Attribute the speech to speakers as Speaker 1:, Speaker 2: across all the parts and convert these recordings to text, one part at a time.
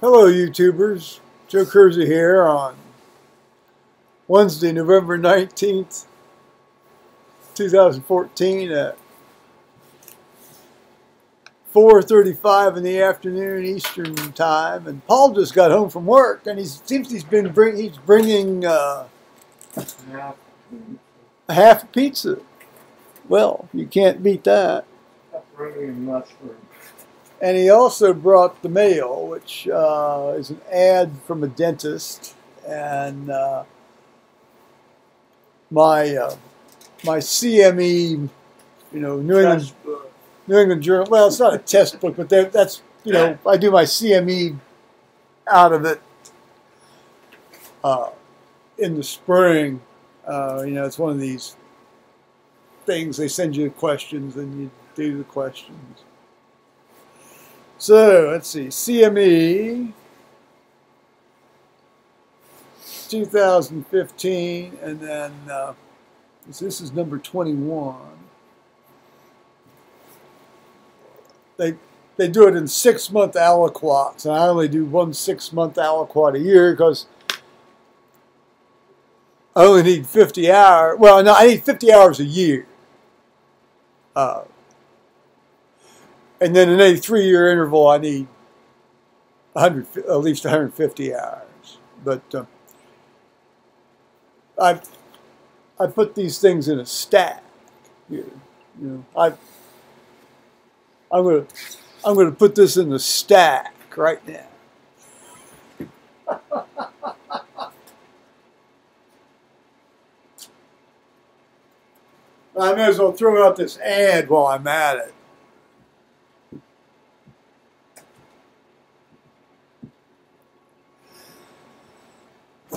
Speaker 1: Hello YouTubers, Joe Kersey here on Wednesday, November 19th, 2014 at 4:35 in the afternoon Eastern Time. And Paul just got home from work, and he's bringing a half a pizza. Well, you can't beat that. And he also brought the mail, which is an ad from a dentist, and my CME, New England Journal. Well, it's not a test book, but that's I do my CME out of it in the spring. It's one of these things. They send you questions, and you do the questions. So, let's see, CME 2015, and then this is number 21. They do it in 6-month aliquots, and I only do one 6-month aliquot a year because I only need 50 hours. Well, no, I need 50 hours a year. And then in a 3-year interval, I need at least 150 hours. But I put these things in a stack here. I'm gonna put this in the stack right now. I may as well throw out this ad while I'm at it.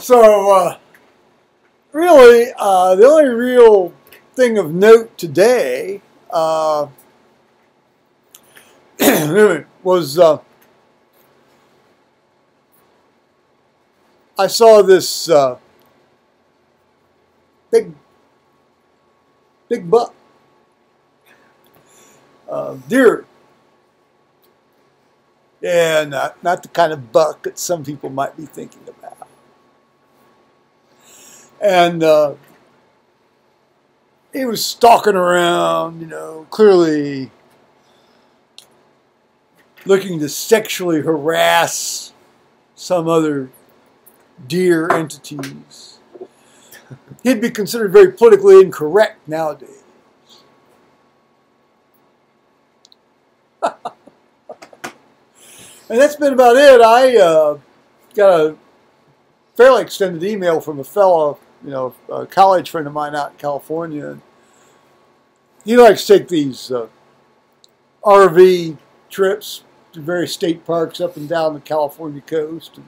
Speaker 1: So, really, the only real thing of note today was I saw this big buck, deer. Yeah, not the kind of buck that some people might be thinking about. And he was stalking around, clearly looking to sexually harass some other deer entities. He'd be considered very politically incorrect nowadays. And that's been about it. I got a fairly extended email from a fellow, a college friend of mine out in California. He likes to take these RV trips to various state parks up and down the California coast. And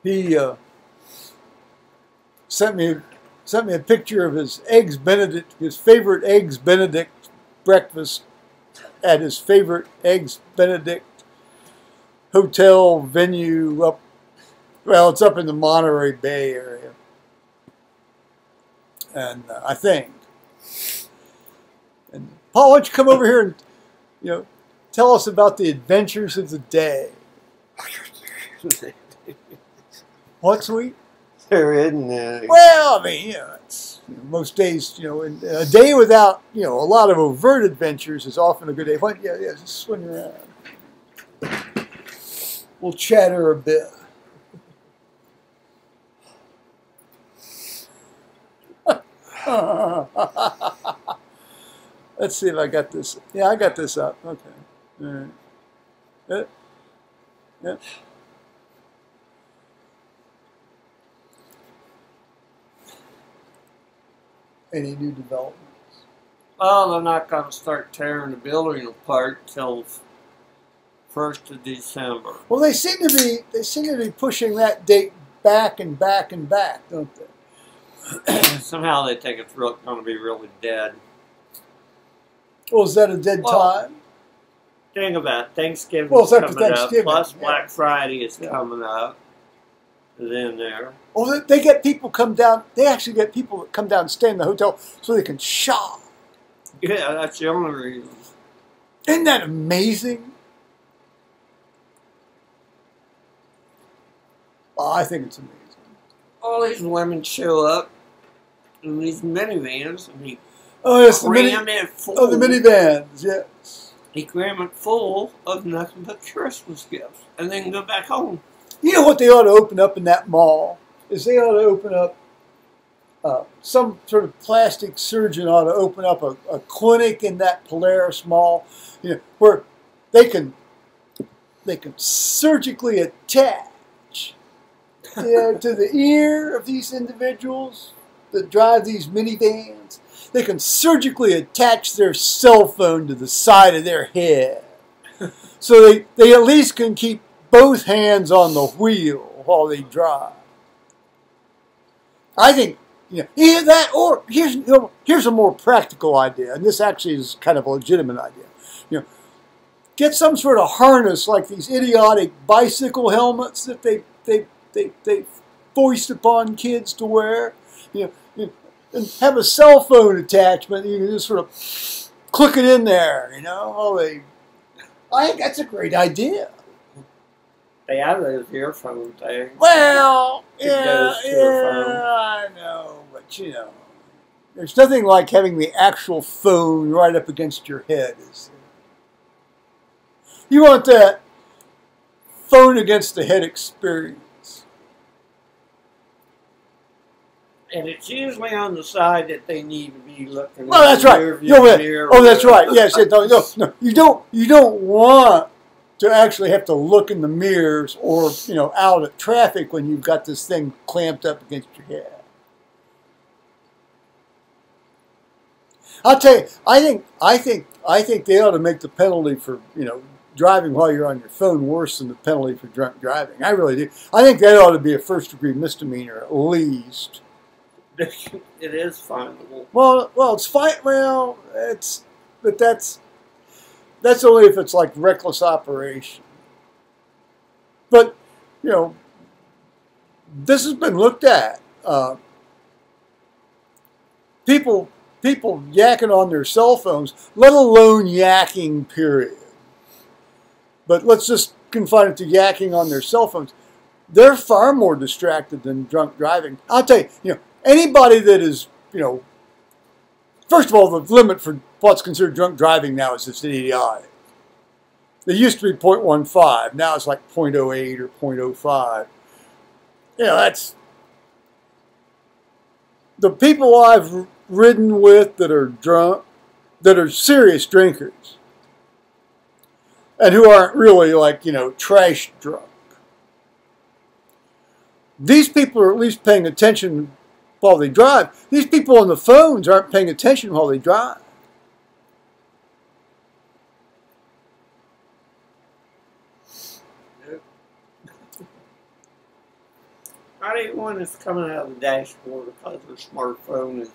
Speaker 1: he sent me a picture of his Eggs Benedict, his favorite Eggs Benedict breakfast at his favorite Eggs Benedict hotel venue up. Well, it's up in the Monterey Bay area, and I think. And Paul, why don't you come over here and tell us about the adventures of the day? What, sweet?
Speaker 2: There isn't.
Speaker 1: Well, I mean, it's most days. A day without a lot of overt adventures is often a good day. But yeah, just swing around. We'll chatter a bit. Let's see if I got this. Yeah, I got this up. Okay. All right. Yep. Any new developments?
Speaker 2: Well, they're not going to start tearing the building apart till 1st of December.
Speaker 1: Well, they seem to be pushing that date back and back and back, don't they?
Speaker 2: Somehow they think it's going to be really dead.
Speaker 1: Well, is that a dead time?
Speaker 2: Think about it. Thanksgiving
Speaker 1: coming
Speaker 2: up, plus Black Friday is coming up. Then there.
Speaker 1: Well, they get people come down. They actually get people that come down and stay in the hotel so they can shop.
Speaker 2: Yeah, that's the only reason.
Speaker 1: Isn't that amazing? Oh, I think it's amazing.
Speaker 2: All these women show up in these minivans, and he
Speaker 1: Oh, yes,
Speaker 2: cram it full.
Speaker 1: Oh, the minivans, yes.
Speaker 2: He cram it full of nothing but Christmas gifts, and then go back home.
Speaker 1: You know what they ought to open up in that mall? Is they ought to open up, some sort of plastic surgeon ought to open up a clinic in that Polaris Mall, you know, where they can surgically attach to the ear of these individuals that drive these minivans. They can surgically attach their cell phone to the side of their head, so they at least can keep both hands on the wheel while they drive. I think, you know, either that or here's a more practical idea, and this actually is kind of a legitimate idea. You know, get some sort of harness like these idiotic bicycle helmets that they foist upon kids to wear. You know, and have a cell phone attachment. You can just sort of click it in there. You know, I think that's a great idea.
Speaker 2: They have those earphone things.
Speaker 1: Well,
Speaker 2: yeah,
Speaker 1: I know, but you know, there's nothing like having the actual phone right up against your head. You want that phone against the head experience.
Speaker 2: And it's usually on the side that they need to be looking.
Speaker 1: Oh, that's right. Oh, that's right. Yes, no. You don't want to actually have to look in the mirrors or, you know, out at traffic when you've got this thing clamped up against your head. I'll tell you, I think they ought to make the penalty for, you know, driving while you're on your phone worse than the penalty for drunk driving. I really do. I think that ought to be a first-degree misdemeanor at least.
Speaker 2: It is finable.
Speaker 1: Well, it's fine. Well, that's only if it's like reckless operation. But, you know, this has been looked at. People yakking on their cell phones, let alone yakking, period. But let's just confine it to yakking on their cell phones. They're far more distracted than drunk driving. I'll tell you, you know, anybody that is, you know, first of all, the limit for what's considered drunk driving now is just idiotic. It used to be 0.15. Now it's like 0.08 or 0.05. You know, that's the people I've ridden with that are drunk, that are serious drinkers, and who aren't really like, you know, trash drunk. These people are at least paying attention while they drive. These people on the phones aren't paying attention while they drive.
Speaker 2: I didn't want this coming out of the dashboard because their smartphone is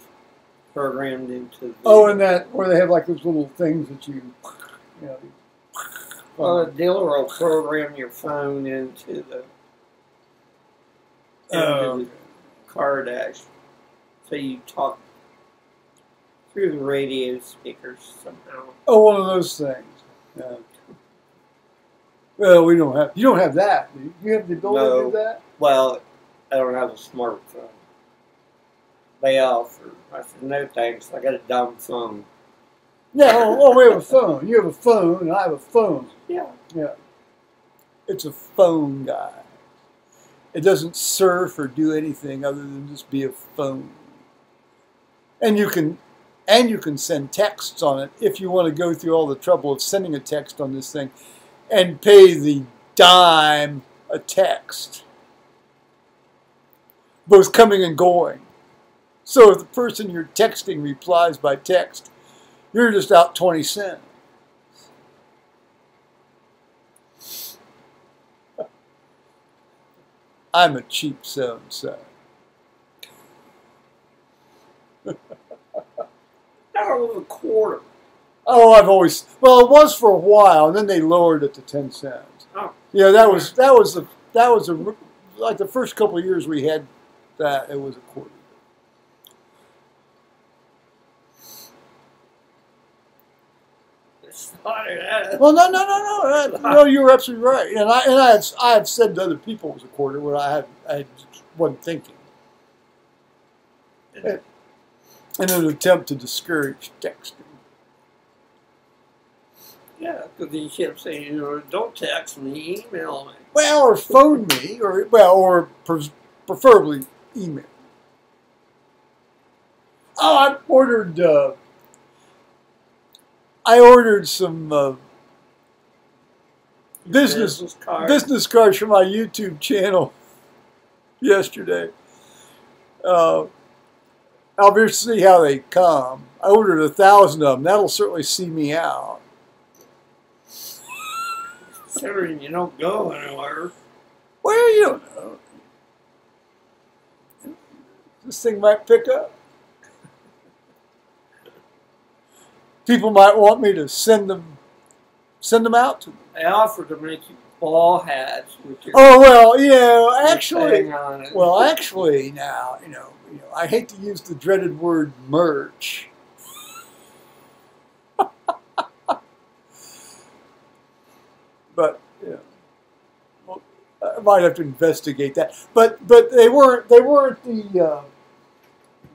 Speaker 2: programmed into the...
Speaker 1: Oh, and that, where they have like those little things that you know.
Speaker 2: Well, the dealer will program your phone into the car dash. So you talk through the radio speakers somehow.
Speaker 1: Oh, one of those things. Yeah. Well, we don't have. You don't have that. Do you? You have the ability to do that?
Speaker 2: Well, I don't have a smartphone. They offer. I said, no thanks. I got a dumb phone.
Speaker 1: Yeah. Oh, we have a phone. You have a phone, and I have a phone.
Speaker 2: Yeah.
Speaker 1: Yeah. It's a phone, guy. It doesn't surf or do anything other than just be a phone. And you can send texts on it if you want to go through all the trouble of sending a text on this thing and pay the dime a text, both coming and going. So if the person you're texting replies by text, you're just out 20 cents. I'm a cheap so-and-so.
Speaker 2: That was a quarter.
Speaker 1: Oh, I've always, well, it was for a while, and then they lowered it to 10 cents.
Speaker 2: Oh.
Speaker 1: Yeah, that was like the first couple of years we had that, it was a quarter.
Speaker 2: funny.
Speaker 1: Well, no, you were absolutely right. And I had said to other people it was a quarter when I wasn't thinking. In an attempt to discourage texting.
Speaker 2: Yeah, because he kept saying, you know, don't text me, email me.
Speaker 1: Well, or phone me, or preferably email. Oh, I ordered some business cards for my YouTube channel yesterday. I'll be to see how they come. I ordered 1,000 of them. That'll certainly see me out.
Speaker 2: Considering you don't go anywhere.
Speaker 1: Well, you don't know. This thing might pick up. People might want me to send them out to them.
Speaker 2: They offered to make you ball hats with your
Speaker 1: actually, now, I hate to use the dreaded word merch. But well, I might have to investigate that. But they weren't the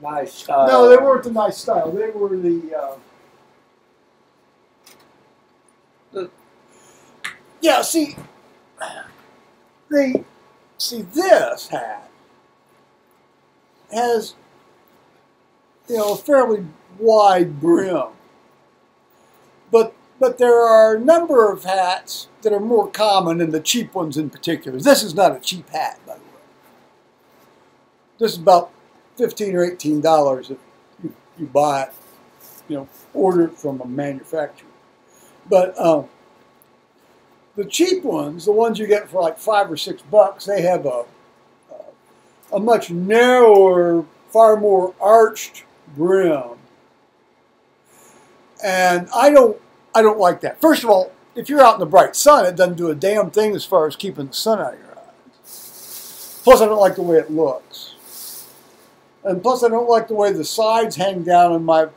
Speaker 2: nice style.
Speaker 1: No, they weren't the nice style. They were this hat has a fairly wide brim, but there are a number of hats that are more common, and the cheap ones in particular. This is not a cheap hat, by the way. This is about $15 or $18 if you buy it, order it from a manufacturer. But the cheap ones, the ones you get for like $5 or $6, they have a much narrower, far more arched brim, and I don't like that. First of all, if you're out in the bright sun, it doesn't do a damn thing as far as keeping the sun out of your eyes. Plus, I don't like the way it looks, and plus, I don't like the way the sides hang down in my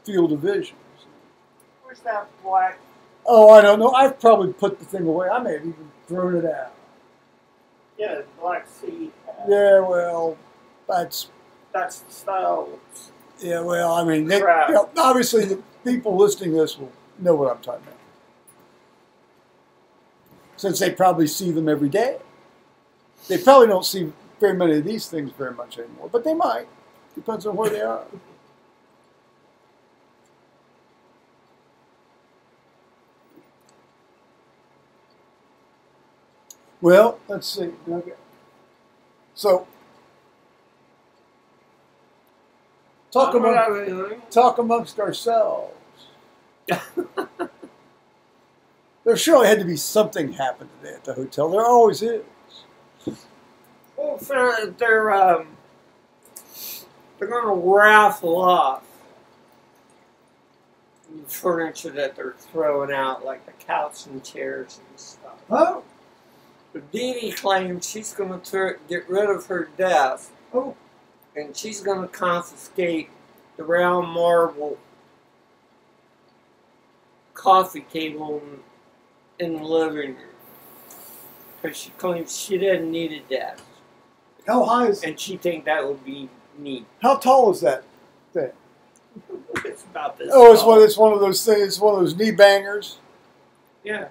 Speaker 1: field of vision.
Speaker 2: Where's that black?
Speaker 1: Oh, I don't know. I've probably put the thing away. I may have even thrown it out.
Speaker 2: Yeah, black seed.
Speaker 1: Yeah, well, that's
Speaker 2: the style.
Speaker 1: Yeah, well, I mean, obviously the people listening to this will know what I'm talking about, since they probably see them every day. They probably don't see very many of these things very much anymore, but they might. Depends on where they are. Well, let's see. Okay. So, talk amongst ourselves. There surely had to be something happen today at the hotel. There always is.
Speaker 2: Well, they're going to raffle off the furniture that they're throwing out, like the couch and chairs and stuff.
Speaker 1: Oh.
Speaker 2: But Dee Dee claims she's going to get rid of her desk.
Speaker 1: Oh.
Speaker 2: And she's going to confiscate the round marble coffee table in the living room. Because she claims she didn't need a desk.
Speaker 1: How high is it?
Speaker 2: And she thinks that would be neat.
Speaker 1: How tall is that thing?
Speaker 2: It's about this
Speaker 1: tall. It's one of those things. It's one of those knee bangers.
Speaker 2: Yeah.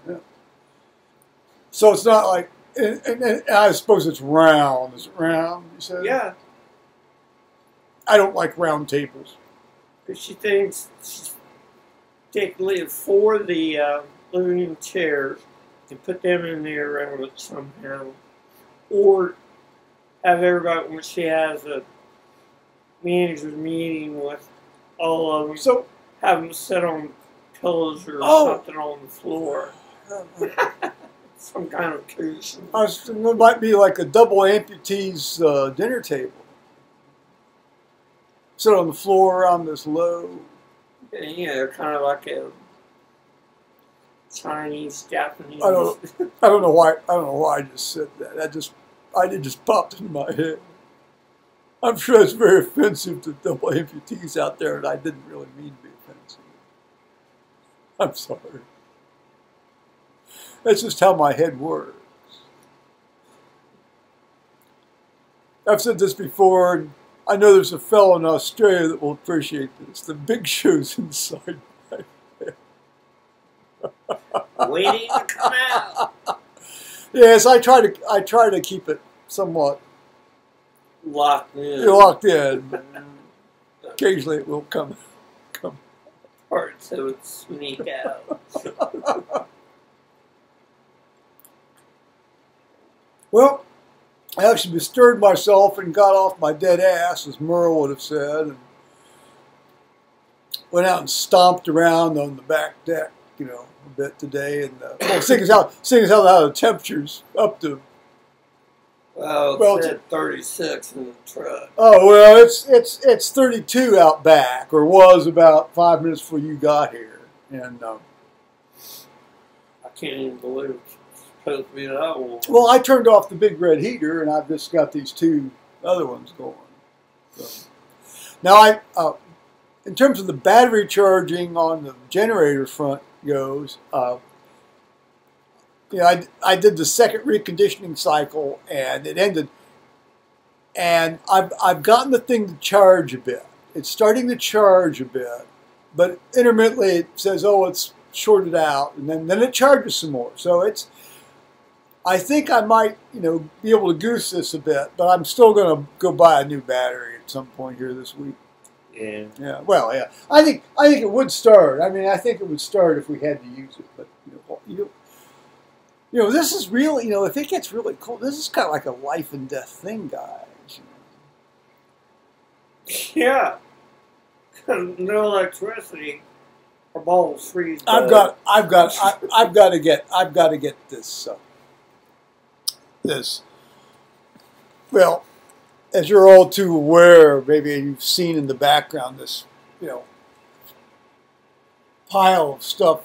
Speaker 1: So it's not like, and I suppose it's round. Is it round, you said?
Speaker 2: Yeah.
Speaker 1: I don't like round tables.
Speaker 2: Because she thinks she's take 4 of the living room chairs and put them in there around it somehow. Or have everybody, when she has a manager's meeting with all of them,
Speaker 1: so
Speaker 2: have them sit on pillows or something on the floor. Some kind of cushion.
Speaker 1: It might be like a double amputee's dinner table. Sit on the floor around this low.
Speaker 2: Yeah, they're kind of like a Chinese, Japanese.
Speaker 1: I don't know why I just said that. It just popped into my head. I'm sure it's very offensive to double amputees out there, and I didn't really mean to be offensive. I'm sorry. That's just how my head works. I've said this before, and I know there's a fellow in Australia that will appreciate this. The big show's inside my head.
Speaker 2: Waiting to come out.
Speaker 1: Yes, I try to keep it somewhat
Speaker 2: Locked in.
Speaker 1: locked in. Occasionally it will come.
Speaker 2: Parts so it sneak out.
Speaker 1: Well, I actually bestirred myself and got off my dead ass, as Merle would have said, and went out and stomped around on the back deck, you know, a bit today. And seeing as how the temperature's up to.
Speaker 2: Well, it's at 36 in the truck.
Speaker 1: Oh well, it's 32 out back, or was about 5 minutes before you got here, and
Speaker 2: I can't even believe it's supposed to be that warm.
Speaker 1: well, I turned off the big red heater, and I've just got these two other ones going. So. Now, in terms of the battery charging on the generator front goes, you know, I did the second reconditioning cycle, and it ended. And I've gotten the thing to charge a bit. It's starting to charge a bit, but intermittently it says, "Oh, it's shorted out," and then it charges some more. So I think I might, you know, be able to goose this a bit, but I'm still going to go buy a new battery at some point here this week.
Speaker 2: Yeah.
Speaker 1: Yeah. Well, yeah. I think it would start. I mean, I think it would start if we had to use it, but you know, this is really, you know, if it gets really cold, this is kind of like a life and death thing, guys.
Speaker 2: Yeah. No electricity, our balls freeze.
Speaker 1: I've got to get this. Well, as you're all too aware, maybe you've seen in the background this, you know, pile of stuff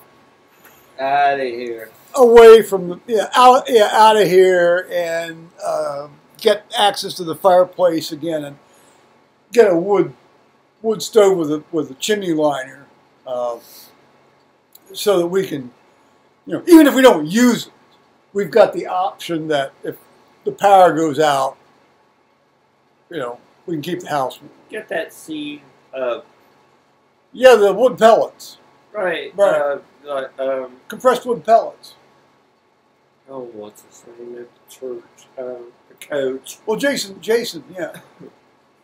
Speaker 2: Out of here.
Speaker 1: away from the out of here, and get access to the fireplace again, and get a wood stove with a chimney liner, so that we can, you know, even if we don't use it, we've got the option that if the power goes out, you know, we can keep the house warm.
Speaker 2: Get that seed.
Speaker 1: Yeah, the wood pellets.
Speaker 2: Right.
Speaker 1: Compressed wood pellets.
Speaker 2: Oh, what's his name at the church? The coach.
Speaker 1: Well, Jason, yeah.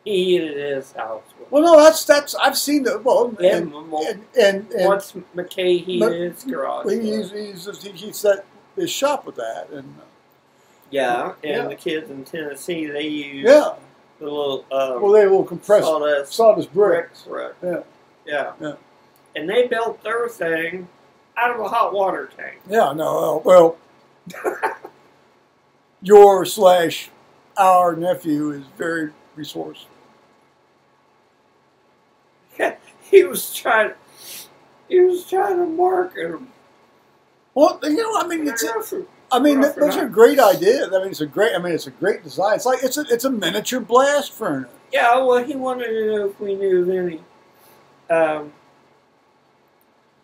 Speaker 2: He heated his house.
Speaker 1: Well, no, that's I've seen that. Well, and
Speaker 2: once McKay heated his garage.
Speaker 1: He set his shop with that, and
Speaker 2: the kids in Tennessee, they use
Speaker 1: the
Speaker 2: little
Speaker 1: they will compress sawdust bricks.
Speaker 2: Right.
Speaker 1: Yeah.
Speaker 2: And they built their thing out of a hot water tank.
Speaker 1: Yeah, no, well, our nephew is very resourceful.
Speaker 2: He was trying to market them.
Speaker 1: Well, you know, I mean, those are great ideas. I mean, it's a great design. It's like it's a miniature blast furnace.
Speaker 2: Yeah, well, he wanted to know if we knew of any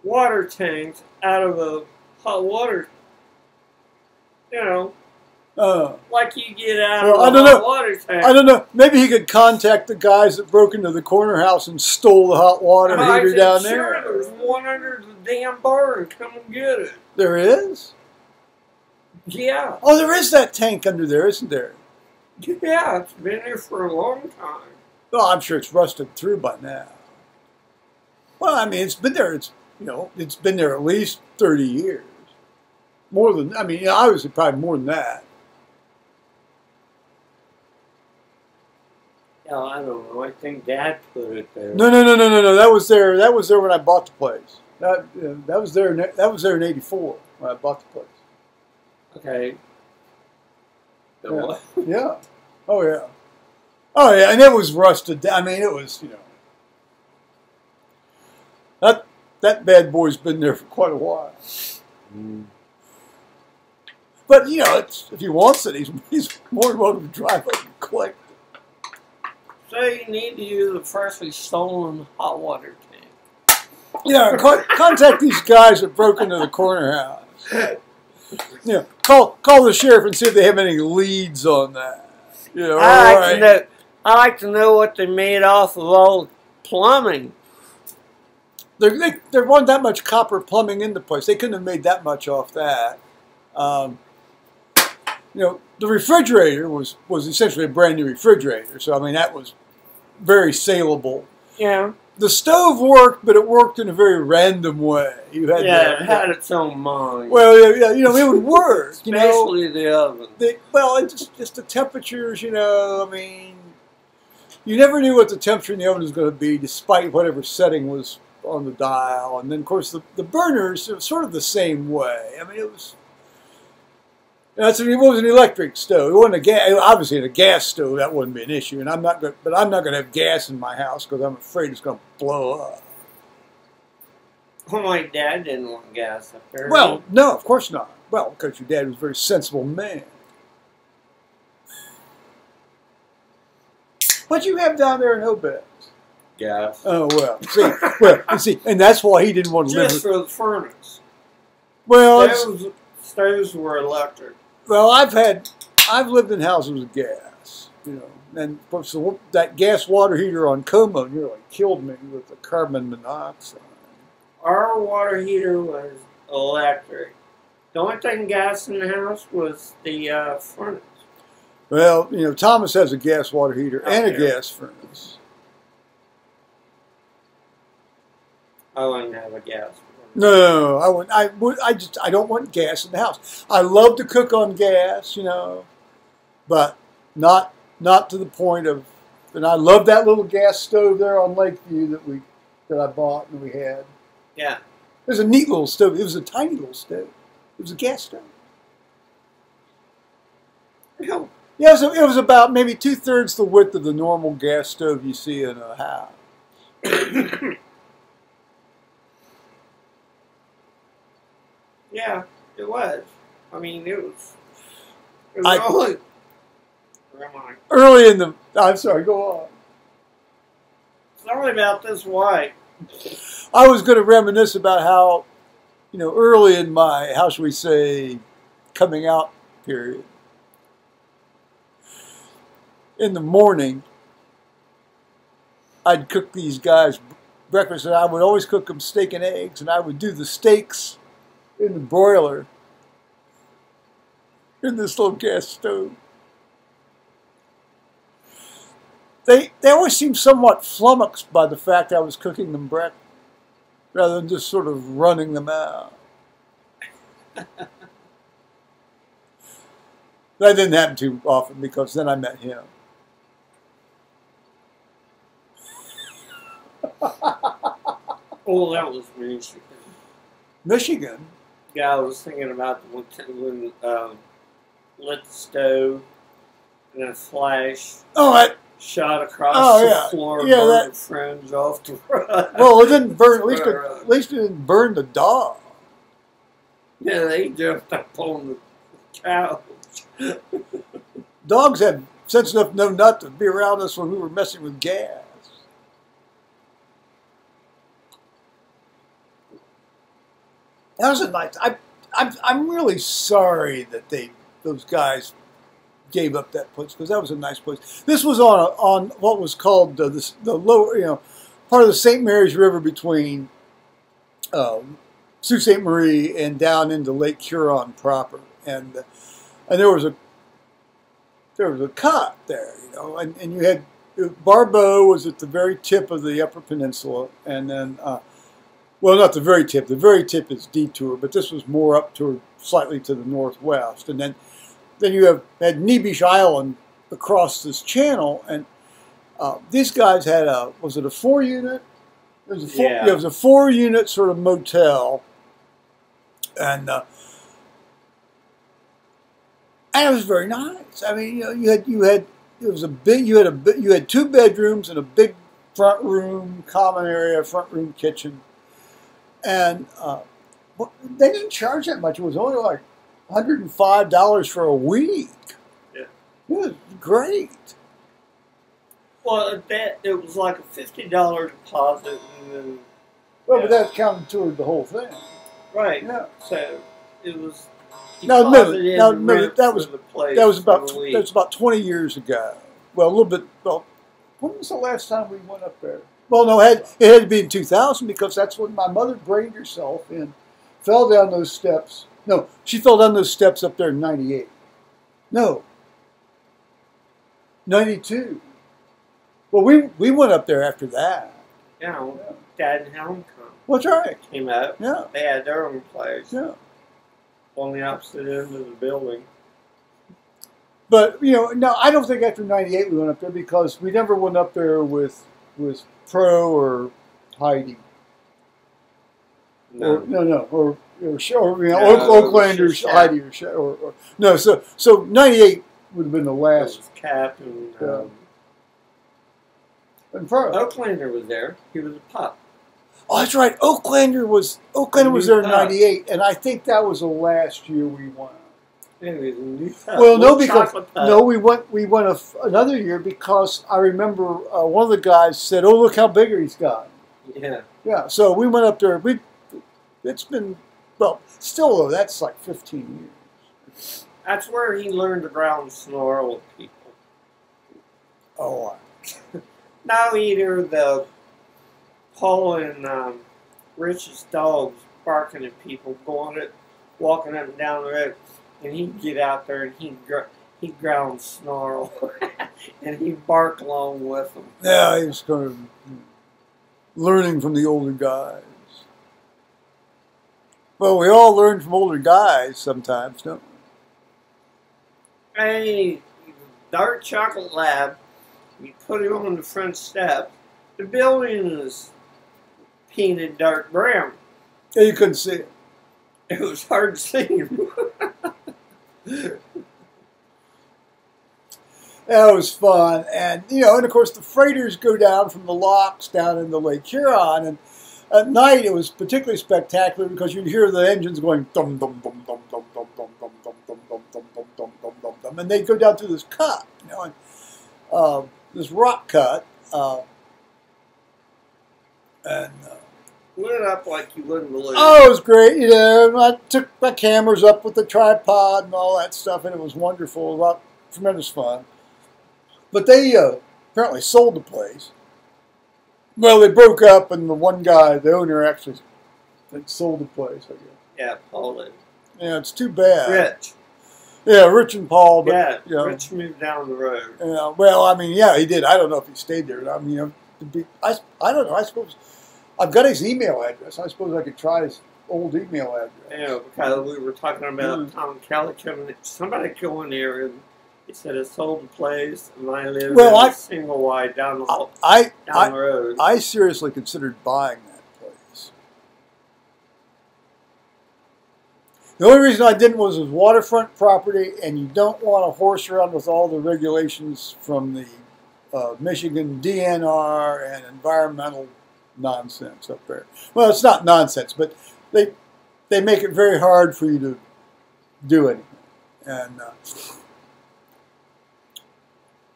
Speaker 2: water tanks out of a hot water, you know, like you get out of a hot water tank.
Speaker 1: I don't know. Maybe he could contact the guys that broke into the corner house and stole the hot water heater down there.
Speaker 2: Sure, there's one under the damn barn. Come and get it.
Speaker 1: There is?
Speaker 2: Yeah.
Speaker 1: Oh, there is that tank under there, isn't there?
Speaker 2: Yeah, it's been there for a long time.
Speaker 1: Well, I'm sure it's rusted through by now. Well, I mean, it's been there. It's been there at least 30 years. More than, I mean, obviously probably more than that.
Speaker 2: Yeah, I don't know. I think Dad put it there.
Speaker 1: No. That was there. That was there when I bought the place. That was there. That was there in '84 when I bought the place.
Speaker 2: Okay.
Speaker 1: Yeah. Oh yeah. And it was rusted. I mean, it was, you know. That bad boy's been there for quite a while. Mm. But you know, if he wants it, he's more than welcome to drive up and collect it.
Speaker 2: So you need to use a freshly stolen hot water tank.
Speaker 1: Yeah, contact these guys that broke into the corner house. Yeah, call the sheriff and see if they have any leads on that. Yeah,
Speaker 2: I like to know what they made off of all the plumbing.
Speaker 1: There wasn't that much copper plumbing in the place. They couldn't have made that much off that. The refrigerator was essentially a brand new refrigerator. So, I mean, that was very saleable.
Speaker 2: Yeah.
Speaker 1: The stove worked, but it worked in a very random way.
Speaker 2: It had its own mind.
Speaker 1: Well, yeah, it would work.
Speaker 2: Especially the oven.
Speaker 1: Just the temperatures, I mean, you never knew what the temperature in the oven was going to be, despite whatever setting was on the dial. And then, of course, the burners, it was sort of the same way. I mean, it was an electric stove. It wasn't a gas. Obviously, in a gas stove, that wouldn't be an issue. And I'm not going to have gas in my house because I'm afraid it's going to blow up.
Speaker 2: Well, my dad didn't want gas up there.
Speaker 1: Well, no, of course not. Well, because your dad was a very sensible man. What'd you have down there in Obed?
Speaker 2: Gas.
Speaker 1: Oh well, see, and that's why he didn't want to live.
Speaker 2: Just for the furnace.
Speaker 1: Well,
Speaker 2: stoves were electric.
Speaker 1: Well, I've lived in houses with gas, and of course that gas water heater on Como nearly killed me with the carbon monoxide.
Speaker 2: Our water heater was electric. The only thing gas in the house was the furnace.
Speaker 1: Well, Thomas has a gas water heater and a gas furnace.
Speaker 2: I wouldn't have a gas furnace.
Speaker 1: No, I wouldn't. I don't want gas in the house. I love to cook on gas, but not to the point of. And I love that little gas stove there on Lakeview that I bought and we had.
Speaker 2: Yeah.
Speaker 1: It was a neat little stove. It was a tiny little stove. It was a gas stove.
Speaker 2: Yeah,
Speaker 1: it was about maybe 2/3 the width of the normal gas stove you see in a house.
Speaker 2: Yeah, it was. I mean, it was early. Where am I?
Speaker 1: Early in the. I'm sorry. Go on.
Speaker 2: It's only about this wide.
Speaker 1: I was going to reminisce about how, early in my, how should we say, coming out period. In the morning, I'd cook these guys breakfast, and I would always cook them steak and eggs, and I would do the steaks in the broiler in this little gas stove. They always seemed somewhat flummoxed by the fact I was cooking them breakfast rather than just sort of running them out. That didn't happen too often because then I met him.
Speaker 2: Oh, that was Michigan.
Speaker 1: Michigan?
Speaker 2: Yeah, I was thinking about when lit the stove and a flash shot across the floor and burned friends off the road.
Speaker 1: Well, it didn't burn. At least it didn't burn the dog.
Speaker 2: Yeah, they jumped up on the couch.
Speaker 1: Dogs had sense enough to know not to be around us when we were messing with gas. That was a nice. I'm really sorry that those guys gave up that place because that was a nice place. This was on what was called the lower, part of the St. Mary's River between Sault Ste. Marie and down into Lake Huron proper, and there was a cut there, and you had Barbeau was at the very tip of the Upper Peninsula, and then. Well, not the very tip. The very tip is Detour, but this was more up toward slightly to the northwest. And then you had Nebish Island across this channel, and these guys had was it a 4-unit? It was a 4-unit sort of motel, and it was very nice. I mean, you had 2 bedrooms and a big front room, common area, front room kitchen. And they didn't charge that much. It was only like $105 for a week.
Speaker 2: Yeah.
Speaker 1: It was great.
Speaker 2: Well, it was like a $50 deposit. And then,
Speaker 1: but that counted toward the whole thing.
Speaker 2: Right.
Speaker 1: Yeah.
Speaker 2: So it was
Speaker 1: Now, admittedly, that was
Speaker 2: about
Speaker 1: that was about 20 years ago. Well, a little bit. Well, when was the last time we went up there? Well, no, it had to be in 2000 because that's when my mother brained herself and fell down those steps. No, she fell down those steps up there in 98. No, 92. Well, we went up there after that.
Speaker 2: Yeah, Dad and Helen
Speaker 1: That's right.
Speaker 2: came up.
Speaker 1: Yeah.
Speaker 2: They had their own place.
Speaker 1: Yeah.
Speaker 2: On the opposite end of the building.
Speaker 1: But, no, I don't think after 98 we went up there because we never went up there with Pro or Heidi.
Speaker 2: No.
Speaker 1: Or Oaklanders, Heidi or no. So 98 would have been the last.
Speaker 2: It was Cap
Speaker 1: and Pro.
Speaker 2: Oaklander was there. He was a pup.
Speaker 1: Oh, that's right. Oaklander was there in 98, and I think that was the last year we won.
Speaker 2: Yeah, he was a new pup.
Speaker 1: Well, no, we went another year because I remember one of the guys said, "Oh, look how big he's gotten."
Speaker 2: Yeah.
Speaker 1: Yeah. So we went up there. It's been still though. That's like 15 years.
Speaker 2: That's where he learned to growl snarl at people.
Speaker 1: Oh.
Speaker 2: Now either the Paul and Rich's dogs barking at people, walking up and down the road, and he'd get out there and he'd growl and snarl, and he'd bark along with them.
Speaker 1: Yeah, he was kind of learning from the older guys. Well, we all learn from older guys sometimes, don't we?
Speaker 2: Hey, dark chocolate lab. You put him on the front step. The building is painted dark brown.
Speaker 1: Yeah, you couldn't see it.
Speaker 2: It was hard to see him.
Speaker 1: That was fun. And, and of course the freighters go down from the locks down into Lake Huron. And at night it was particularly spectacular because you'd hear the engines going dum dum dum dum dum dum dum dum dum dum dum dum dum dum dum dum dum. And they'd go down through this cut, and this rock cut. And
Speaker 2: lit up like you wouldn't believe.
Speaker 1: Oh, it was great. I took my cameras up with the tripod and all that stuff, and it was wonderful. A lot, tremendous fun. But they apparently sold the place. Well, they broke up, and the one guy, the owner, actually sold the place, I guess.
Speaker 2: Yeah, Paul did.
Speaker 1: Yeah, it's too bad.
Speaker 2: Rich.
Speaker 1: Yeah, Rich and Paul. But,
Speaker 2: Rich moved down the road.
Speaker 1: Yeah, well, I mean, yeah, he did. I don't know if he stayed there. I mean, I don't know. I suppose I've got his email address. I suppose I could try his old email address.
Speaker 2: Yeah, because we were talking about Tom Kelly coming. Somebody going there and he said it sold the place, and I live in a single wide down the road.
Speaker 1: I seriously considered buying that place. The only reason I didn't was it was waterfront property, and you don't want to horse around with all the regulations from the Michigan DNR and environmental nonsense up there. Well, it's not nonsense, but they make it very hard for you to do anything.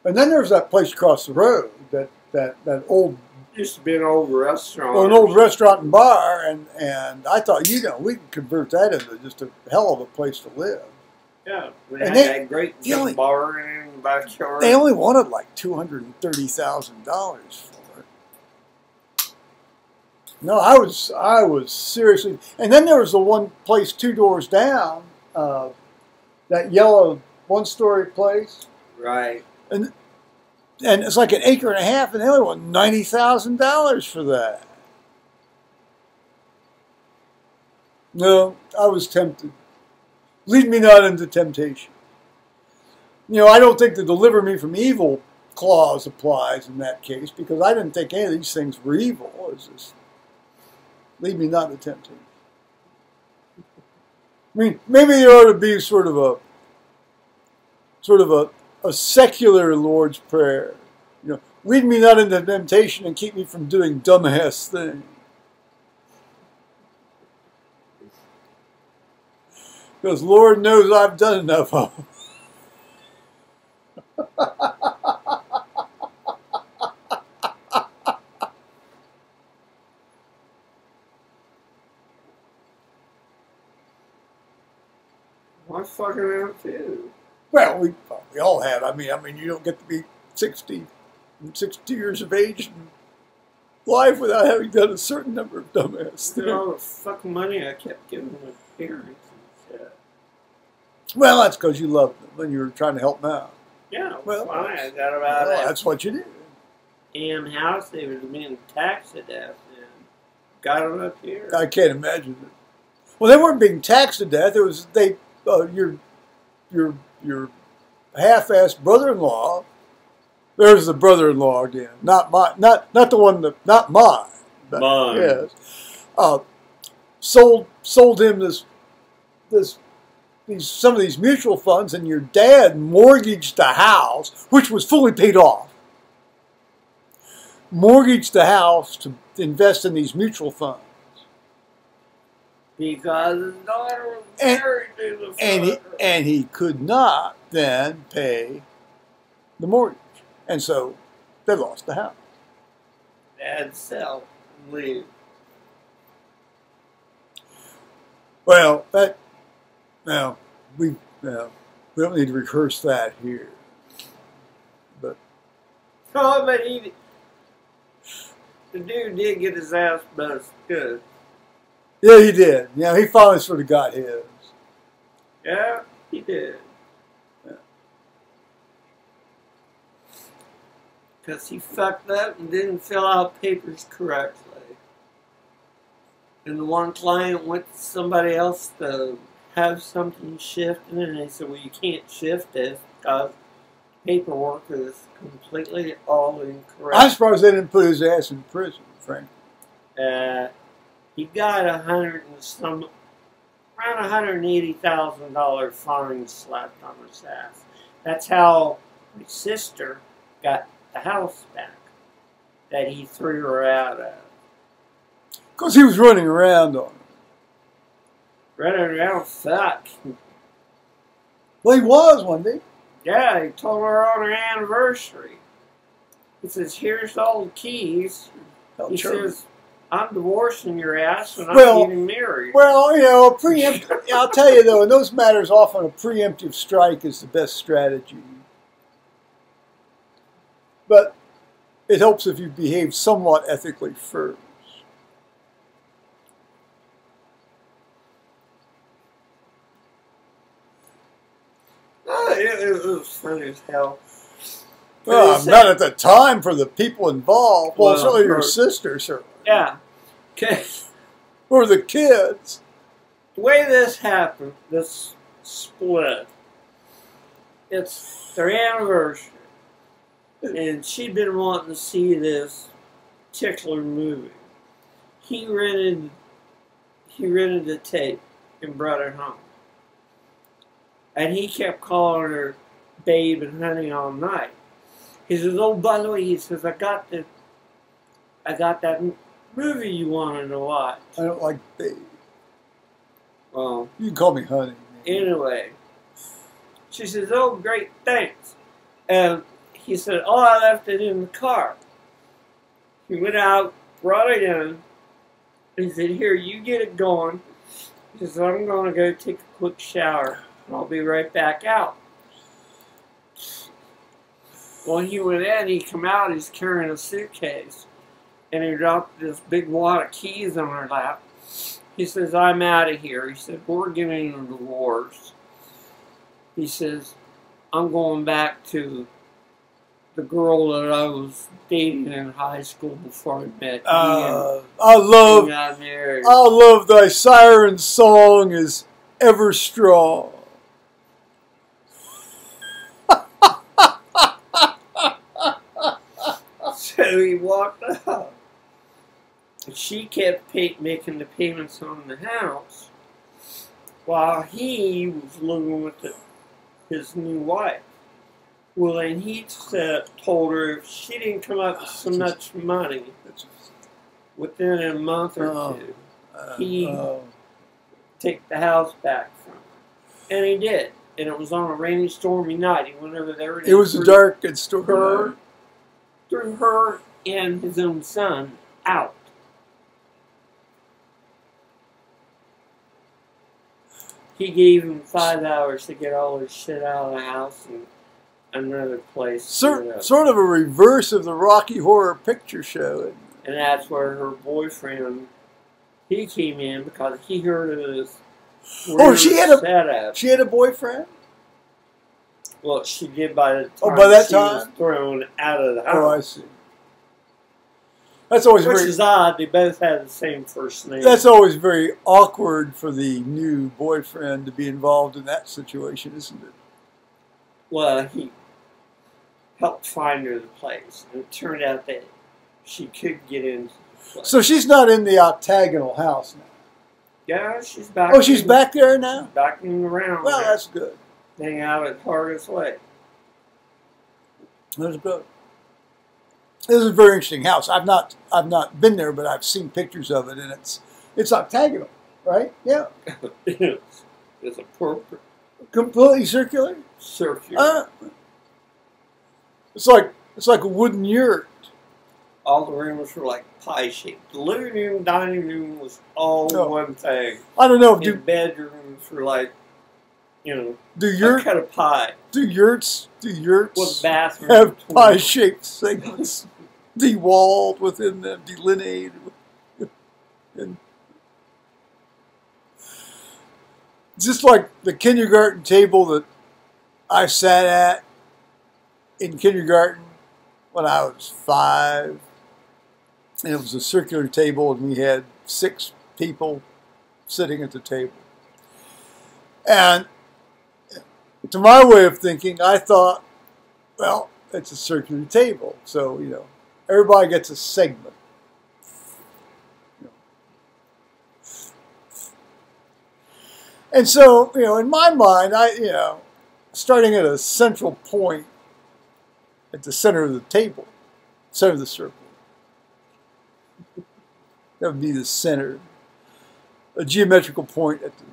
Speaker 1: And then there's that place across the road, that old
Speaker 2: used to be an old restaurant.
Speaker 1: Well, an old restaurant and bar, and I thought, we could convert that into just a hell of a place to live.
Speaker 2: Yeah, they had that great bar in the backyard.
Speaker 1: They only wanted like $230,000 for it. No, I was seriously. And then there was the one place 2 doors down, that yellow one-story place.
Speaker 2: Right.
Speaker 1: And it's like 1.5 acres, and they only want $90,000 for that. No, I was tempted. Lead me not into temptation. I don't think the deliver me from evil clause applies in that case because I didn't think any of these things were evil. It's just lead me not into temptation. I mean, maybe there ought to be sort of a secular Lord's Prayer. Lead me not into temptation and keep me from doing dumbass things. Because Lord knows I've done enough of them.
Speaker 2: I fucking am too.
Speaker 1: Well, we all have. I mean, you don't get to be 60 years of age in life without having done a certain number of dumbass things.
Speaker 2: All the fucking money I kept giving my parents and shit.
Speaker 1: Well, that's because you loved them and you were trying to help them out.
Speaker 2: Yeah,
Speaker 1: Well,
Speaker 2: fine. I got about
Speaker 1: well, that's what you did.
Speaker 2: damn house they was being taxed to death and got them up here.
Speaker 1: I can't imagine it. Well, they weren't being taxed to death. It was your half-assed brother-in-law. There's the brother-in-law again. Not the one that, not mine. But,
Speaker 2: Mine.
Speaker 1: Yes. Sold him some of these mutual funds, and your dad mortgaged the house, which was fully paid off. Mortgaged the house to invest in these mutual funds.
Speaker 2: Because his daughter was married to the father.
Speaker 1: And he could not then pay the mortgage. And so they lost the house.
Speaker 2: Dad sell and leave.
Speaker 1: Well, we don't need to rehearse that here. But
Speaker 2: Oh, but the dude did get his ass buzzed good.
Speaker 1: yeah, he did. Yeah, he finally sort of got his.
Speaker 2: Yeah, he did.
Speaker 1: Yeah.
Speaker 2: Because he fucked up and didn't fill out papers correctly. And the one client went to somebody else to have something shifted, and they said, well, you can't shift this because paperwork is completely all incorrect.
Speaker 1: I'm surprised they didn't put his ass in prison, frankly.
Speaker 2: He got around $180,000 fine slapped on his ass. That's how my sister got the house back that he threw her out of.
Speaker 1: Because he was running around on it.
Speaker 2: Running around fuck.
Speaker 1: Well, he was one day.
Speaker 2: Yeah, he told her on her anniversary. He says, here's all the keys. He says, I'm divorcing your ass and I'm getting married.
Speaker 1: Well, you know, I'll tell you though, in those matters, often a preemptive strike is the best strategy. But it helps if you behave somewhat ethically first.
Speaker 2: It was funny as hell.
Speaker 1: Well, not at the time for the people involved. Well, certainly your sister, certainly.
Speaker 2: Yeah. Okay.
Speaker 1: Or the kids.
Speaker 2: The way this happened, this split, it's their anniversary. And she'd been wanting to see this particular movie. He rented the tape and brought it home. And he kept calling her babe and honey all night. He says, oh, by the way, he says, I got that movie you wanted to watch.
Speaker 1: I don't like babe.
Speaker 2: Well,
Speaker 1: you can call me honey.
Speaker 2: Anyway, she says, oh, great, thanks. And he said, oh, I left it in the car. He went out, brought it in. He said, here, you get it going. He says, I'm going to go take a quick shower. I'll be right back out. Well, he went in, he come out, he's carrying a suitcase. And he dropped this big wad of keys on her lap. He says, I'm out of here. He said, we're getting a divorce. He says, I'm going back to the girl that I was dating in high school before I met you.
Speaker 1: I love thy siren song is ever strong.
Speaker 2: So he walked out. She kept making the payments on the house while he was living with his new wife. Well, then he told her if she didn't come up with so much money within a month or two, he'd take the house back from her. And he did. And it was on a rainy, stormy night. He went over there.
Speaker 1: It was a dark and stormy night.
Speaker 2: Threw her and his own son out. he gave him 5 hours to get all his shit out of the house and another place.
Speaker 1: Sort of a reverse of the Rocky Horror Picture Show.
Speaker 2: And that's where her boyfriend, he came in because he heard of this weird setup.
Speaker 1: She had a boyfriend?
Speaker 2: Well, she did by the time
Speaker 1: was
Speaker 2: thrown out of the house.
Speaker 1: Oh, I see. That's always
Speaker 2: Which is odd. They both had the same first name.
Speaker 1: That's always very awkward for the new boyfriend to be involved in that situation, isn't it?
Speaker 2: Well, he helped find her the place, and it turned out that she could get into the place.
Speaker 1: So she's not in the octagonal house now?
Speaker 2: Yeah, she's back.
Speaker 1: Oh, she's back there now?
Speaker 2: Back in the round.
Speaker 1: Well, that's good.
Speaker 2: Hang out at Hargis Way.
Speaker 1: That's good. This is a very interesting house. I've not been there, but I've seen pictures of it, and it's octagonal, right? Yeah.
Speaker 2: It's a perfect.
Speaker 1: Completely circular.
Speaker 2: Circular.
Speaker 1: It's like a wooden yurt.
Speaker 2: All the rooms were like pie shaped. The living room, dining room was all one thing.
Speaker 1: I don't know.
Speaker 2: The bedrooms were like,
Speaker 1: do
Speaker 2: a cut of pie.
Speaker 1: Do yurts
Speaker 2: with bathroom
Speaker 1: have pie-shaped segments dewalled within them, delineated? And just like the kindergarten table that I sat at in kindergarten when I was 5, and it was a circular table, and we had 6 people sitting at the table. And to my way of thinking, I thought, well, it's a circular table, so everybody gets a segment. And so, in my mind, starting at a central point at the center of the table, center of the circle, that would be the center, a geometrical point at the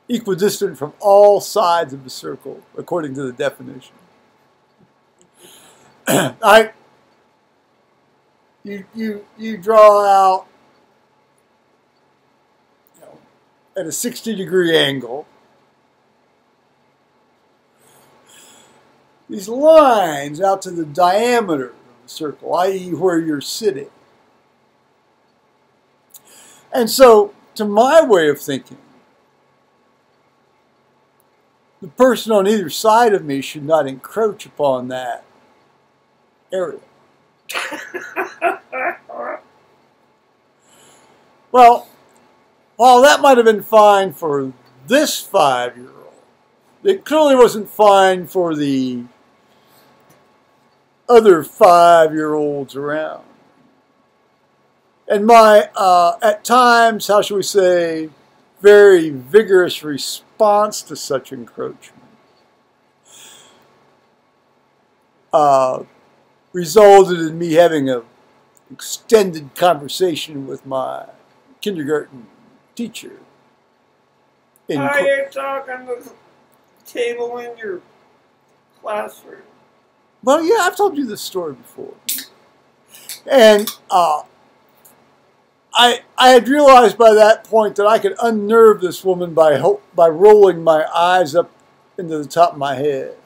Speaker 1: equidistant from all sides of the circle, according to the definition. You draw out at a 60-degree angle these lines out to the diameter of the circle, i.e. where you're sitting. And so, to my way of thinking, the person on either side of me should not encroach upon that area. Well, while that might have been fine for this 5-year-old, it clearly wasn't fine for the other 5-year-olds around. And my, at times, how shall we say, very vigorous response to such encroachment resulted in me having an extended conversation with my kindergarten teacher.
Speaker 2: Are you talking to the table in your classroom?
Speaker 1: Well, yeah, I've told you this story before. And I had realized by that point that I could unnerve this woman by rolling my eyes up into the top of my head.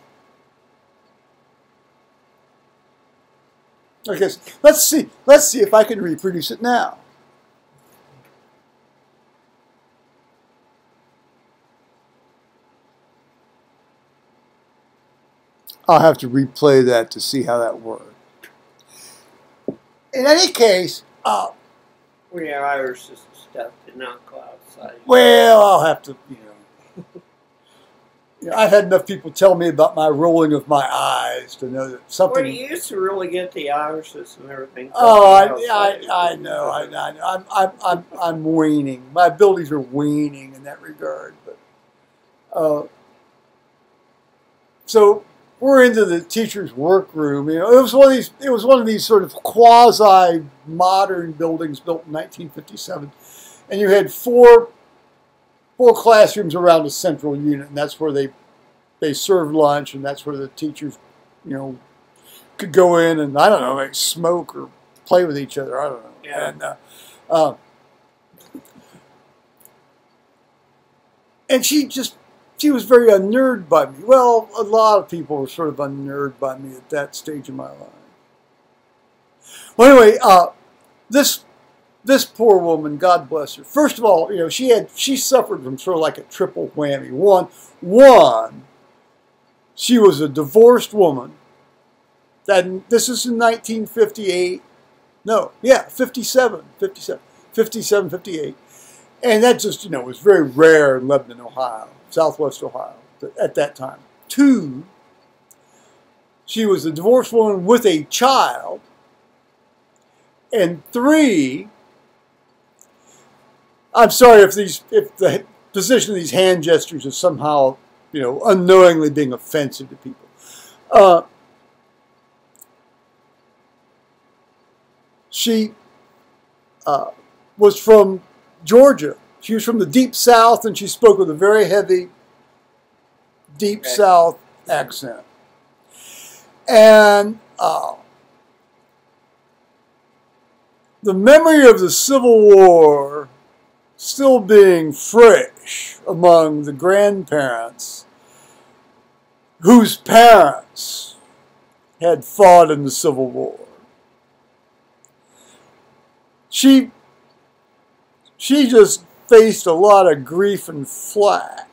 Speaker 1: I guess let's see if I can reproduce it now. I'll have to replay that to see how that worked. In any case,
Speaker 2: we have Irish stuff did not go outside.
Speaker 1: Well, I'll have to, I've had enough people tell me about my rolling of my eyes to know that something.
Speaker 2: Well, you used to really get the Irishes and everything.
Speaker 1: Oh, I know. I'm waning. My abilities are waning in that regard. But so we're into the teacher's workroom. It was one of these sort of quasi-modern buildings built in 1957, and you had four classrooms around a central unit, and that's where they served lunch, and that's where the teachers, could go in and I don't know, like smoke or play with each other. I don't know.
Speaker 2: Yeah.
Speaker 1: And And she was very unnerved by me. Well, a lot of people were sort of unnerved by me at that stage of my life. Well, anyway, this poor woman, God bless her. First of all, she suffered from sort of like a triple whammy. One, she was a divorced woman. This is in 1958. No, yeah, 57, 58. And that just, was very rare in Lebanon, Ohio, southwest Ohio at that time. Two, she was a divorced woman with a child. And three, I'm sorry if the position of these hand gestures is somehow, unknowingly being offensive to people. She was from Georgia. She was from the Deep South, and she spoke with a very heavy Deep South accent. And the memory of the Civil War still being fresh among the grandparents whose parents had fought in the Civil War. She just faced a lot of grief and flack.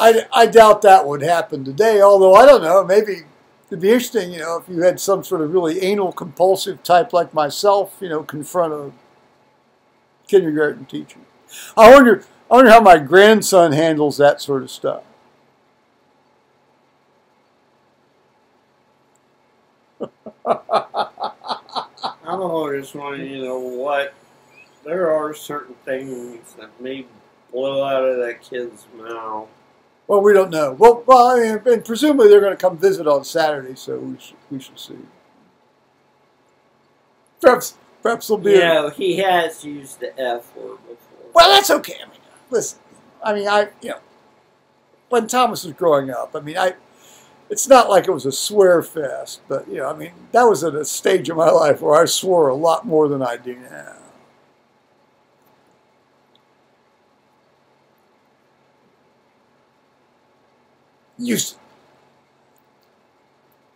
Speaker 1: I doubt that would happen today, although I don't know, maybe it'd be interesting, if you had some sort of really anal compulsive type like myself, confront a kindergarten teacher. I wonder how my grandson handles that sort of stuff.
Speaker 2: I'm always wondering, what? There are certain things that may blow out of that kid's mouth.
Speaker 1: Well, we don't know. Well, and presumably they're going to come visit on Saturday, so we should see. Perhaps there'll be.
Speaker 2: He has used the F word before.
Speaker 1: Well, that's okay. Listen. When Thomas was growing up, it's not like it was a swear fest, but that was at a stage of my life where I swore a lot more than I do now.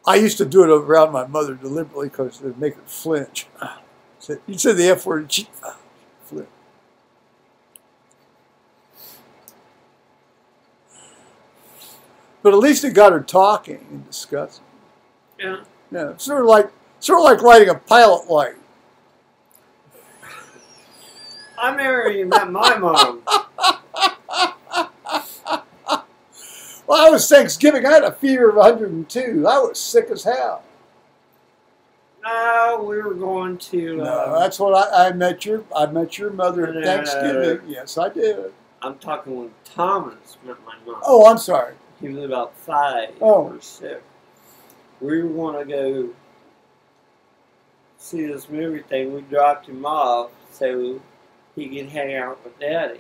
Speaker 1: I used to do it around my mother deliberately because it would make her flinch. You said the F word, she flinch. But at least it got her talking and discussing.
Speaker 2: Yeah.
Speaker 1: Yeah, sort of like lighting a pilot light.
Speaker 2: I married you, met my mom.
Speaker 1: Well, I was Thanksgiving. I had a fever of 102. I was sick as hell.
Speaker 2: No, we were going to.
Speaker 1: No, that's what I met your mother at Thanksgiving. Yes, I did.
Speaker 2: I'm talking when Thomas met my mom.
Speaker 1: Oh, I'm sorry.
Speaker 2: He was about 5
Speaker 1: or
Speaker 2: 6. We were going to go see this movie thing. We dropped him off so he could hang out with Daddy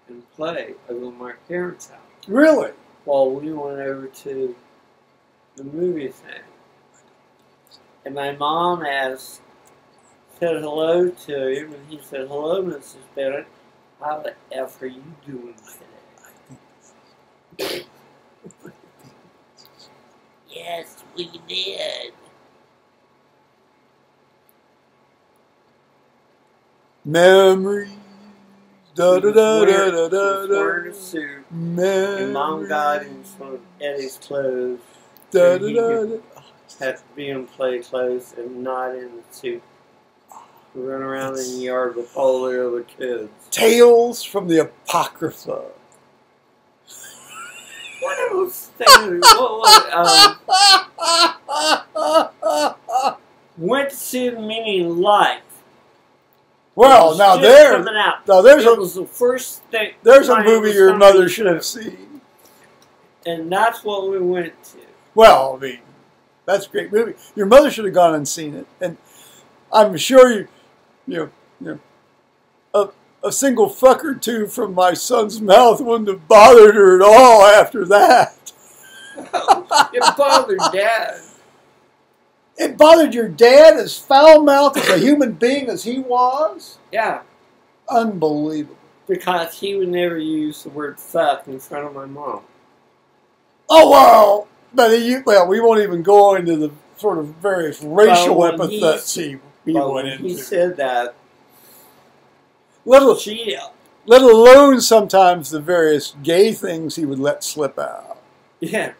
Speaker 2: and play over my parents' house.
Speaker 1: Really?
Speaker 2: Well, we went over to the movie thing. And my mom said hello to him, and he said, "Hello, Mrs. Bennett. How the F are you doing today?" Yes, we did.
Speaker 1: Memories. Da da da da da da.
Speaker 2: Wearing a suit. And Mom got him some Eddie's clothes.
Speaker 1: Da
Speaker 2: so
Speaker 1: da
Speaker 2: he
Speaker 1: da
Speaker 2: could have to be in play clothes and not in the suit. Run around in the yard with all the other kids.
Speaker 1: Tales from the Apocrypha.
Speaker 2: What are those things? Went to see the meaning of life.
Speaker 1: Well, now there's
Speaker 2: it was the first thing.
Speaker 1: There's a movie your mother should have seen.
Speaker 2: And that's what we went to.
Speaker 1: Well, that's a great movie. Your mother should have gone and seen it, and I'm sure a single fuck or two from my son's mouth wouldn't have bothered her at all after that.
Speaker 2: It bothered Dad.
Speaker 1: It bothered your dad as foul-mouthed as a human being as he was?
Speaker 2: Yeah.
Speaker 1: Unbelievable.
Speaker 2: Because he would never use the word fuck in front of my mom.
Speaker 1: Oh, well, but we won't even go into the sort of various racial epithets he went into.
Speaker 2: He said that.
Speaker 1: Let alone sometimes the various gay things he would let slip out.
Speaker 2: Yeah.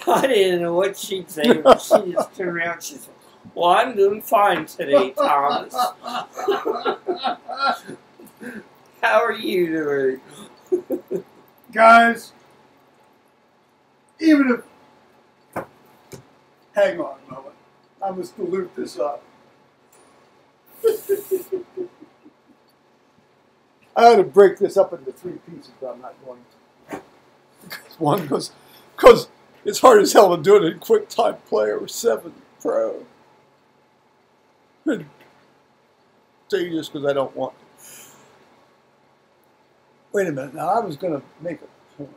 Speaker 2: I didn't know what she'd say, but she just turned around and she said, well, I'm doing fine today, Thomas. How are you doing?
Speaker 1: Guys, even if... Hang on a moment. I must loop this up. I had to break this up into 3 pieces, but I'm not going to. One, because it's hard as hell to do it in QuickTime Player 7 Pro. Tell you just because I don't want to. Wait a minute. Now, I was going to make a point.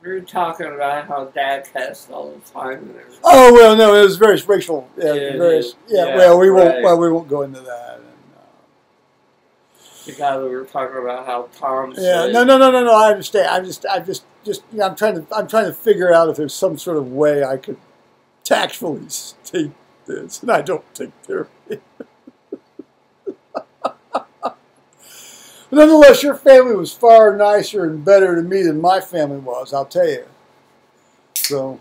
Speaker 2: We were talking about how Dad cussed all the time and everything.
Speaker 1: Oh well, no, it was very racial.
Speaker 2: Yeah,
Speaker 1: well, we won't go into that. And,
Speaker 2: because we were talking about how Tom said.
Speaker 1: Yeah, no. I understand. I'm trying to figure out if there's some sort of way I could tactfully state this, and I don't think there is. Nonetheless, your family was far nicer and better to me than my family was, I'll tell you. So,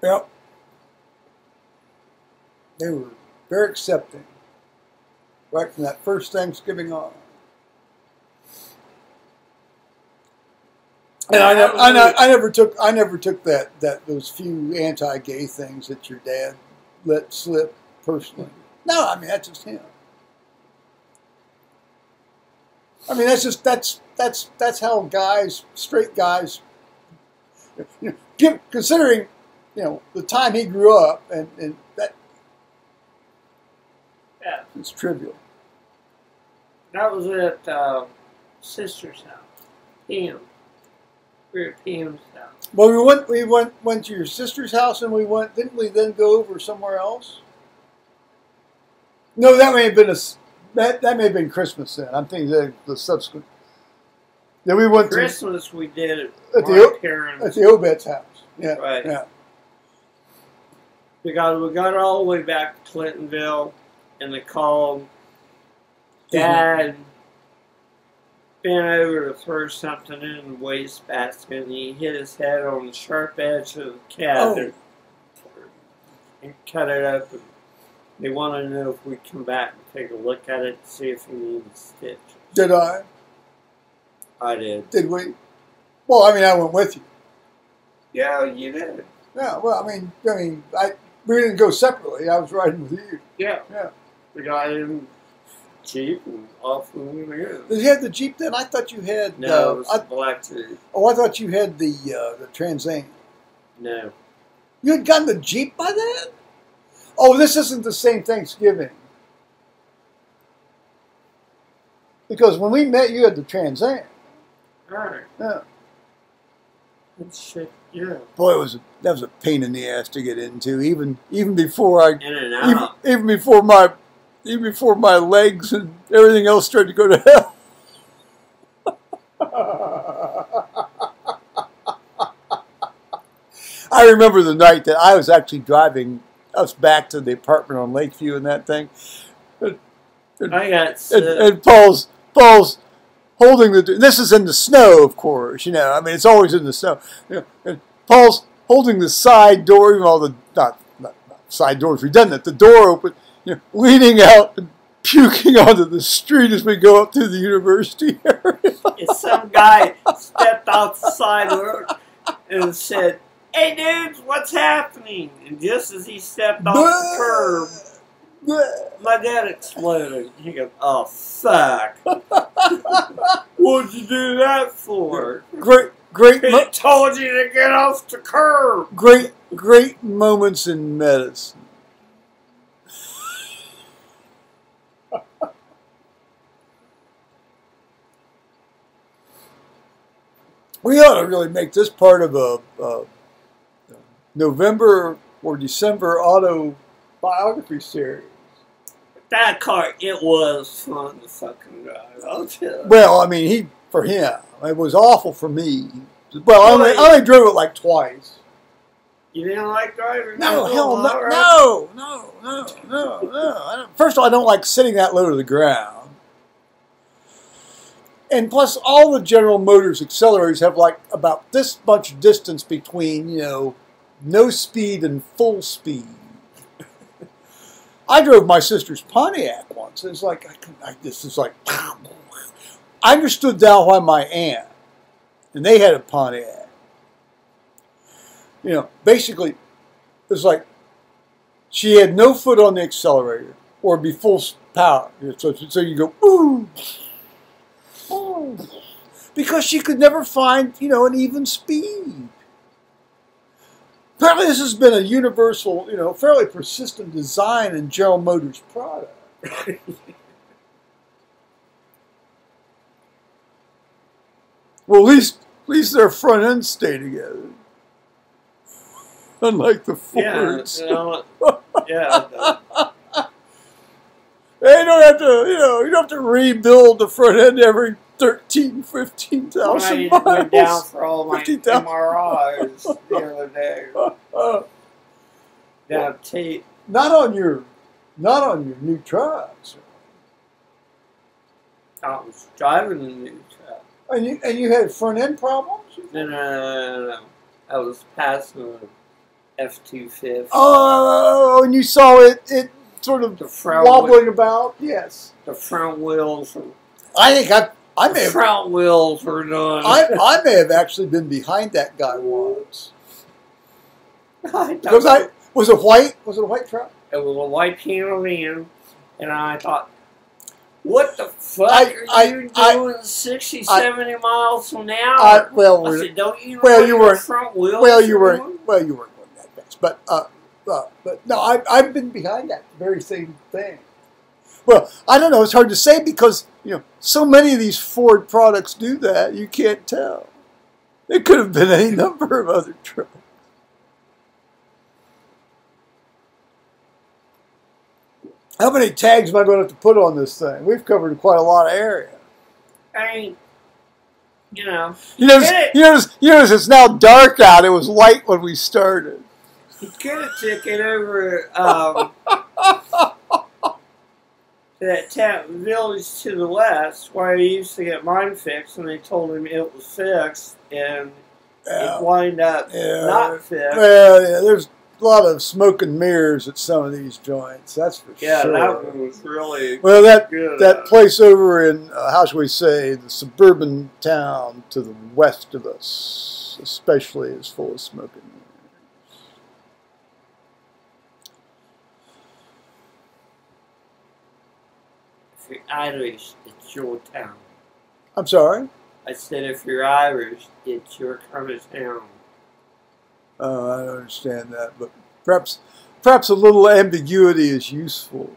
Speaker 1: yep. They were very accepting right from that first Thanksgiving on. And I never took those few anti-gay things that your dad let slip personally. No, I mean that's just him. I mean that's how straight guys, considering the time he grew up and that.
Speaker 2: Yeah,
Speaker 1: it's trivial.
Speaker 2: That was at sister's house. Pam. We were at Pam's house.
Speaker 1: Well, we went to your sister's house, and didn't we then go over somewhere else? No, that may have been that may have been Christmas then. I'm thinking the subsequent. Then we went
Speaker 2: Christmas. We did it
Speaker 1: at the Obet's house. Yeah,
Speaker 2: right.
Speaker 1: Yeah.
Speaker 2: Because we got all the way back to Clintonville, and they called. Dad bent over to throw something in the wastebasket, and he hit his head on the sharp edge of the cabinet and cut it open. They wanted to know if we'd come back and take a look at it and see if he needed stitches.
Speaker 1: Did I?
Speaker 2: I did.
Speaker 1: Did we? Well, I mean, I went with you.
Speaker 2: Yeah, you did.
Speaker 1: Yeah. Well, I mean, we didn't go separately. I was riding with you.
Speaker 2: Yeah.
Speaker 1: Yeah.
Speaker 2: We got in Jeep and off we went again.
Speaker 1: Did you have the Jeep then? I thought you had.
Speaker 2: No, it was the black Jeep.
Speaker 1: Oh, I thought you had the Trans Am.
Speaker 2: No.
Speaker 1: You had gotten the Jeep by then? Oh, this isn't the same Thanksgiving. Because when we met, you had the Trans Am.
Speaker 2: Right.
Speaker 1: Yeah.
Speaker 2: Good shit. Yeah.
Speaker 1: Boy, that was a pain in the ass to get into. Even before
Speaker 2: in and out.
Speaker 1: Even before my legs and everything else started to go to hell. I remember the night that I was actually driving us back to the apartment on Lakeview and that thing.
Speaker 2: I got sick.
Speaker 1: And Paul's holding this is in the snow, of course, I mean, it's always in the snow. And Paul's holding the side door, even all the, not side doors redundant, the door open, leaning out and puking onto the street as we go up through the university area.
Speaker 2: And some guy stepped off the side road and said, "Hey dudes, what's happening?" And just as he stepped off the curb, my dad exploded. He goes, "Oh, fuck. What'd you do that for?"
Speaker 1: Great.
Speaker 2: He told you to get off the curb.
Speaker 1: Great moments in medicine. We ought to really make this part of a November or December autobiography series.
Speaker 2: That car, it was fun to fucking drive. I'll tell you.
Speaker 1: Well, I mean, for him, it was awful for me. Well, I only drove it like twice.
Speaker 2: You didn't like driving?
Speaker 1: No, hell no, no. First of all, I don't like sitting that low to the ground. And plus, all the General Motors accelerators have like about this much distance between, no speed and full speed. I drove my sister's Pontiac once. It's like, I understood now why my aunt, and they had a Pontiac. Basically, it was like she had no foot on the accelerator or it'd be full power. So you go, ooh, ooh, because she could never find, an even speed. Apparently this has been a universal, fairly persistent design in General Motors product. Well, at least their front ends stay together. Unlike the Fords.
Speaker 2: Yeah.
Speaker 1: They don't have to, you don't have to rebuild the front end every 13, 15,000 miles.
Speaker 2: I went down for all my MRIs the other day. Down tape.
Speaker 1: Not on your new trucks.
Speaker 2: I was driving the new truck.
Speaker 1: And you had front end problems?
Speaker 2: No. I was passing F-250.
Speaker 1: Oh, and you saw it sort of wobbling about? Yes.
Speaker 2: The front wheels.
Speaker 1: I think I may have.
Speaker 2: Front wheels were done.
Speaker 1: I may have actually been behind that guy once. Was it white? Was it a white truck?
Speaker 2: It was a white Piano van, and I thought, what the fuck are you doing 60, 70 miles an hour? I said, don't you know your front wheels?
Speaker 1: Well, you weren't going that fast. But no, I've been behind that very same thing. Well, I don't know. It's hard to say because, so many of these Ford products do that. You can't tell. It could have been any number of other trucks. How many tags am I going to have to put on this thing? We've covered quite a lot of area.
Speaker 2: I mean, You notice
Speaker 1: it's now dark out. It was light when we started.
Speaker 2: You could have taken over to that village to the west where he used to get mine fixed, and they told him it was fixed, and it wound up not fixed.
Speaker 1: Well, yeah, there's a lot of smoke and mirrors at some of these joints. That's for sure.
Speaker 2: Yeah, that one was really
Speaker 1: good. That place over in, how shall we say, the suburban town to the west of us, especially, is full of smoke and mirrors.
Speaker 2: If you're Irish, it's your town.
Speaker 1: I'm sorry?
Speaker 2: I said if you're Irish, it's your kind of town.
Speaker 1: I don't understand that, but perhaps a little ambiguity is useful,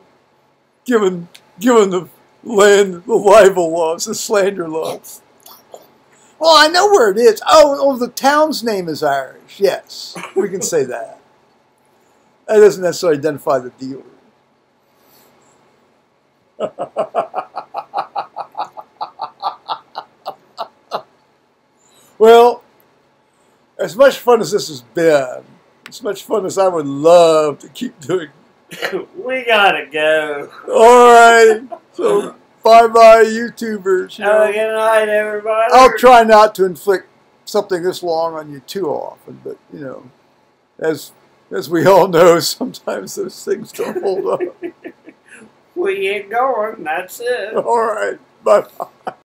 Speaker 1: given the libel laws, the slander laws. Well, I know where it is. Oh, the town's name is Irish. Yes, we can say that. That doesn't necessarily identify the dealer. Well, as much fun as this has been, as much fun as I would love to keep doing.
Speaker 2: We gotta go.
Speaker 1: All right. So, bye-bye, YouTubers.
Speaker 2: Good night, everybody.
Speaker 1: I'll try not to inflict something this long on you too often, but, as we all know, sometimes those things don't hold up.
Speaker 2: We ain't going. That's it.
Speaker 1: All right. Bye-bye.